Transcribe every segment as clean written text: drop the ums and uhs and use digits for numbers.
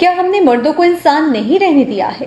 क्या हमने मर्दों को इंसान नहीं रहने दिया है?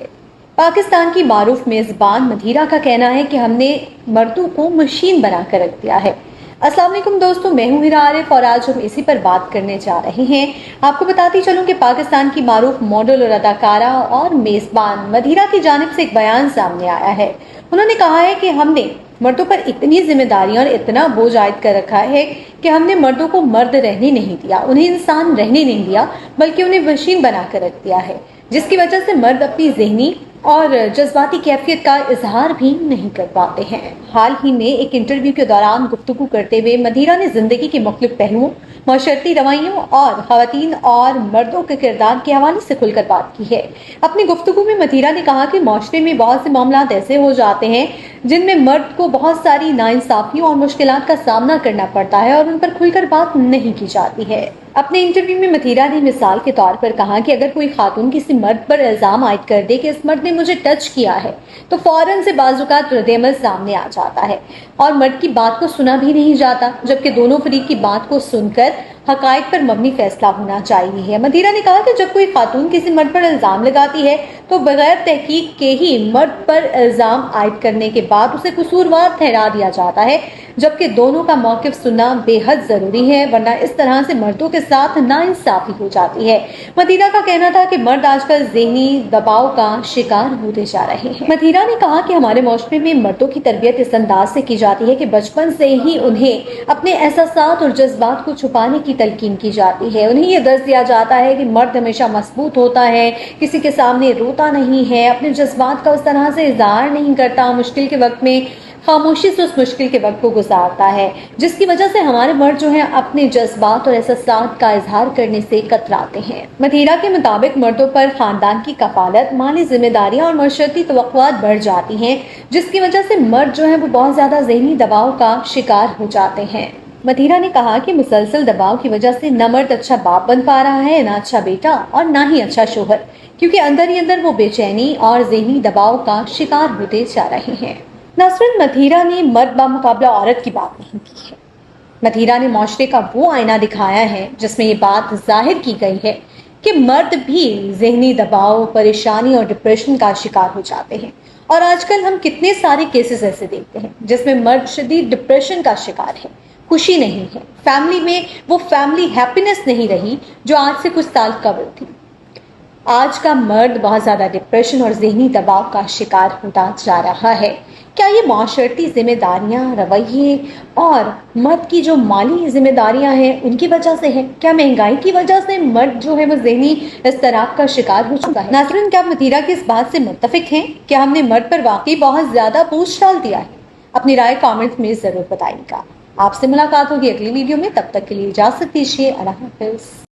पाकिस्तान की मारूफ मेजबान मदीरा का कहना है कि हमने मर्दों को मशीन बनाकर रख दिया है। अस्सलाम वालेकुम दोस्तों, मैं हूं हिरा आरिफ और आज हम इसी पर बात करने जा रहे हैं। आपको बताती चलूं कि पाकिस्तान की मारूफ मॉडल और अदाकारा और मेजबान मदीरा की जानिब से एक बयान सामने आया है। उन्होंने कहा है कि हमने मर्दों पर इतनी जिम्मेदारियां और इतना बोझ आयद कर रखा है कि हमने मर्दों को मर्द रहने नहीं दिया, उन्हें इंसान रहने नहीं दिया, बल्कि उन्हें मशीन बनाकर रख दिया है, जिसकी वजह से मर्द अपनी ज़हनी और जज्बाती कैफियत का इजहार भी नहीं कर पाते हैं। हाल ही में एक इंटरव्यू के दौरान गुफ्तगू करते हुए मदीरा ने जिंदगी के मुख्तलिफ पहलुओं, माशरती रवैयों और खवातीन और मर्दों के किरदार के हवाले से खुलकर बात की है। अपनी गुफ्तगू में मदीरा ने कहा कि माशरे में बहुत से मामलात ऐसे हो जाते हैं जिनमें मर्द को बहुत सारी नाइंसाफियों और मुश्किलात का सामना करना पड़ता है और उन पर खुलकर बात नहीं की जाती है। अपने इंटरव्यू में मदीरा ने मिसाल के तौर पर कहा कि अगर कोई खातून किसी मर्द पर इल्जाम आयद कर दे कि इस मर्द ने मुझे टच किया है, तो फौरन से बाजुकात रद्द-ए-अमल सामने आ जाता है और मर्द की बात को सुना भी नहीं जाता, जबकि दोनों फरीक की बात को सुनकर हकायक पर मबनी फैसला होना चाहिए। मदीरा ने कहा कि जब कोई खातून किसी मर्द पर इल्जाम लगाती है तो बगैर तहकीक के ही मर्द पर इल्जाम आयद करने के बाद उसे कसूरवार ठहरा दिया जाता है, जबकि दोनों का मौकिफ सुनना बेहद जरूरी है, वरना इस तरह से मर्दों के साथ नाइंसाफी हो जाती है। मदीरा का कहना था कि मर्द आजकल ज़हनी दबाव का शिकार होते जा रहे हैं। मदीरा ने कहा कि हमारे मुआशरे में मर्दों की तरबियत इस अंदाज से की जाती है कि बचपन से ही उन्हें अपने एहसासात और जज्बात को छुपाने की तलकीन की जाती है। उन्हें यह दर्ज दिया जाता है कि मर्द हमेशा मजबूत होता है, किसी के सामने रोता नहीं है, अपने जज्बात का उस तरह से इजहार नहीं करता, मुश्किल के वक्त में खामोशी से उस मुश्किल के वक्त को गुजारता है, जिसकी वजह से हमारे मर्द जो हैं अपने जज्बात और एहसासात का इजहार करने से कतराते हैं। मदीरा के मुताबिक मर्दों पर खानदान की कफालत, माली जिम्मेदारियां और मशरती तवक्कुआत बढ़ जाती हैं, जिसकी वजह से मर्द जो है वो बहुत ज्यादा ज़हनी दबाव का शिकार हो जाते हैं। मदीरा ने कहा कि मुसलसल दबाव की वजह से न मर्द अच्छा बाप बन पा रहा है, ना अच्छा बेटा और ना ही अच्छा शोहर, क्योंकि अंदर ही अंदर वो बेचैनी और ज़हनी दबाव का शिकार होते जा रहे हैं। नासरीन, मदीरा ने मर्द बामुकाबला औरत की बात नहीं की है। मदीरा ने माशरे का वो आईना दिखाया है जिसमें ये बात जाहिर की गई है कि मर्द भी ज़हनी दबाव, परेशानी और डिप्रेशन का शिकार हो जाते हैं। और आजकल हम कितने सारे केसेस ऐसे देखते हैं जिसमें मर्द शदीद डिप्रेशन का शिकार है, खुशी नहीं है, फैमिली में वो फैमिली हैप्पीनेस नहीं रही जो आज से कुछ साल कबल थी। आज का मर्द बहुत ज्यादा डिप्रेशन और ज़हनी दबाव का शिकार होता जा रहा है। क्या ये माशरती जिम्मेदारियां, रवैये और मर्द की जो माली जिम्मेदारियां हैं उनकी वजह से है? क्या महंगाई की वजह से मर्द जो है वो ज़हनी इज़्तिराब का शिकार हो चुका है? नाज़रीन, क्या मदीरा की इस बात से मुत्तफिक हैं? क्या हमने मर्द पर वाकई बहुत ज्यादा बोझ डाल दिया है? अपनी राय कॉमेंट्स में जरूर बताइएगा। आपसे मुलाकात होगी अगली वीडियो में, तब तक के लिए इजाजत दीजिए। अल्लाह हाफिज।